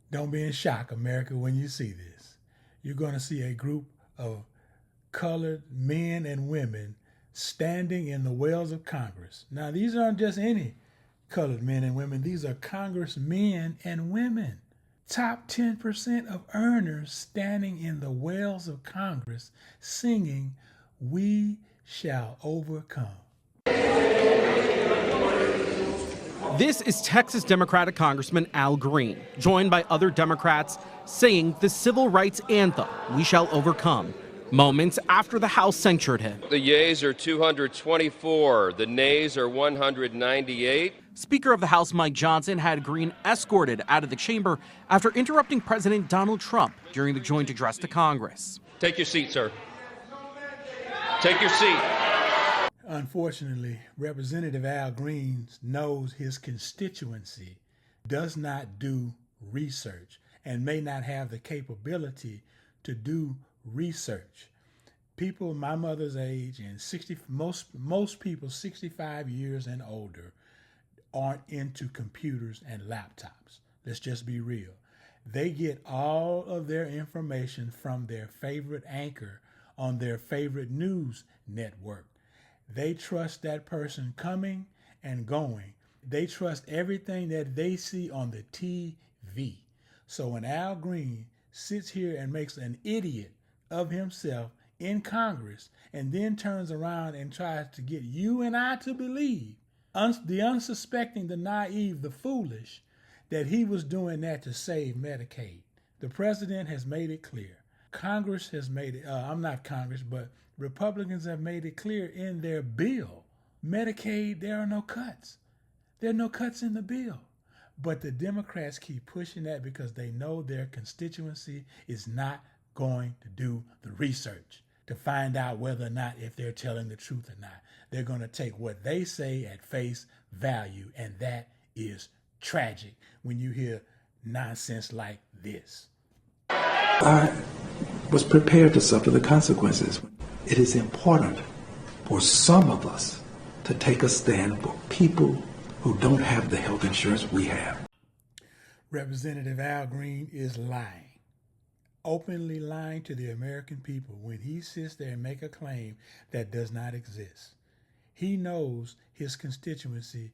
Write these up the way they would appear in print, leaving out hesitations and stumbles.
Don't be in shock, America, when you see this. You're going to see a group of colored men and women standing in the wells of Congress. Now, these aren't just any colored men and women. These are congressmen and women. Top 10% of earners standing in the wells of Congress singing, "We Shall Overcome." This is Texas Democratic Congressman Al Green, joined by other Democrats, singing the civil rights anthem, "We Shall Overcome," moments after the House censured him. The yeas are 224, the nays are 198. Speaker of the House Mike Johnson had Green escorted out of the chamber after interrupting President Donald Trump during the joint address to Congress. Take your seat, sir. Take your seat. Unfortunately, Representative Al Green knows his constituency does not do research and may not have the capability to do research. People my mother's age and most people 65 years and older aren't into computers and laptops. Let's just be real. They get all of their information from their favorite anchor on their favorite news network. They trust that person coming and going. They trust everything that they see on the TV. So when Al Green sits here and makes an idiot of himself in Congress and then turns around and tries to get you and I to believe, the unsuspecting, the naive, the foolish, that he was doing that to save Medicaid. The president has made it clear. Congress has made it, I'm not Congress, but Republicans have made it clear in their bill. Medicaid, there are no cuts. There are no cuts in the bill. But the Democrats keep pushing that because they know their constituency is not going to do the research to find out whether or not if they're telling the truth or not. They're going to take what they say at face value, and that is tragic when you hear nonsense like this. I was prepared to suffer the consequences. It is important for some of us to take a stand for people who don't have the health insurance we have. Representative Al Green is lying, openly lying to the American people when he sits there and make a claim that does not exist. He knows his constituency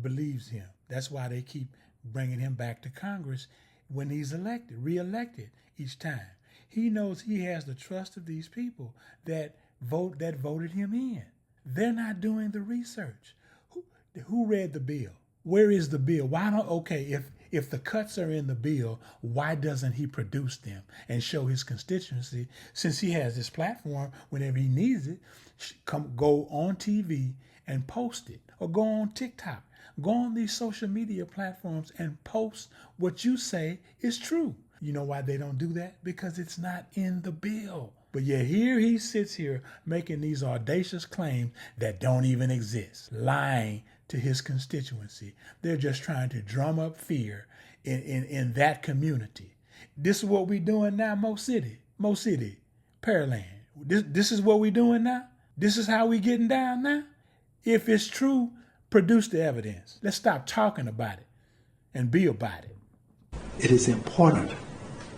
believes him. That's why they keep bringing him back to Congress when he's reelected each time. He knows he has the trust of these people that voted him in. They're not doing the research. Who read the bill? Where is the bill? If the cuts are in the bill, why doesn't he produce them and show his constituency, since he has this platform whenever he needs it, go on TV and post it, or go on TikTok, go on these social media platforms and post what you say is true. You know why they don't do that? Because it's not in the bill. But yet here he sits here making these audacious claims that don't even exist, lying to his constituency. They're just trying to drum up fear in that community. This is what we're doing now, Mo City, Pearland. This is what we're doing now? This is how we getting down now? If it's true, produce the evidence. Let's stop talking about it and be about it. It is important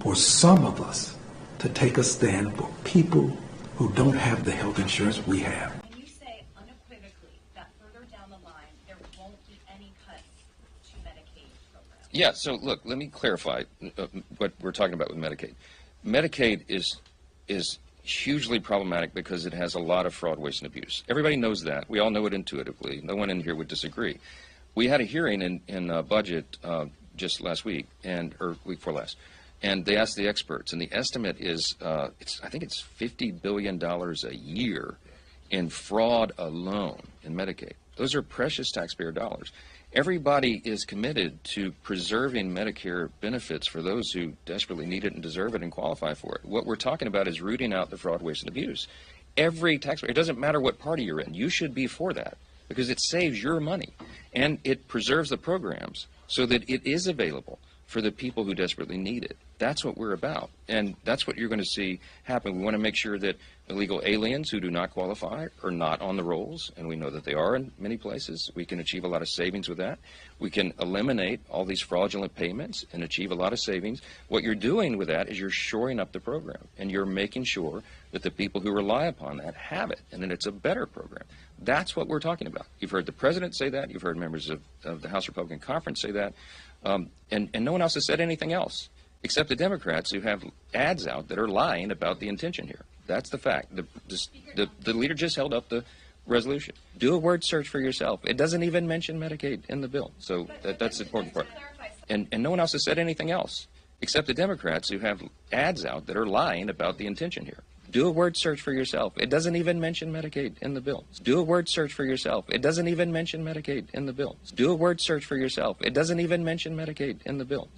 for some of us to take a stand for people who don't have the health insurance we have. And you say unequivocally that further down the line there won't be any cuts to Medicaid programs. Yeah, so look, let me clarify what we're talking about with Medicaid. Medicaid is hugely problematic because it has a lot of fraud, waste, and abuse. Everybody knows that. We all know it intuitively. No one in here would disagree. We had a hearing in budget just last week, or week before last, and they asked the experts, and the estimate is, I think it's $50 billion a year in fraud alone in Medicaid. Those are precious taxpayer dollars. Everybody is committed to preserving Medicare benefits for those who desperately need it and deserve it and qualify for it. What we're talking about is rooting out the fraud, waste, and abuse. Every taxpayer, it doesn't matter what party you're in, you should be for that because it saves your money and it preserves the programs so that it is available for the people who desperately need it. That's what we're about. And that's what you're going to see happen. We want to make sure that illegal aliens who do not qualify are not on the rolls, and we know that they are in many places. We can achieve a lot of savings with that. We can eliminate all these fraudulent payments and achieve a lot of savings. What you're doing with that is you're shoring up the program, and you're making sure that the people who rely upon that have it, and that it's a better program. That's what we're talking about. You've heard the president say that. You've heard members of the House Republican Conference say that. And no one else has said anything else, except the Democrats who have ads out that are lying about the intention here. That's the fact. The leader just held up the resolution. Do a word search for yourself. It doesn't even mention Medicaid in the bill. So that's the important part. And no one else has said anything else, except the Democrats who have ads out that are lying about the intention here. Do a word search for yourself. It doesn't even mention Medicaid in the bill. Do a word search for yourself. It doesn't even mention Medicaid in the bill. Do a word search for yourself. It doesn't even mention Medicaid in the bill.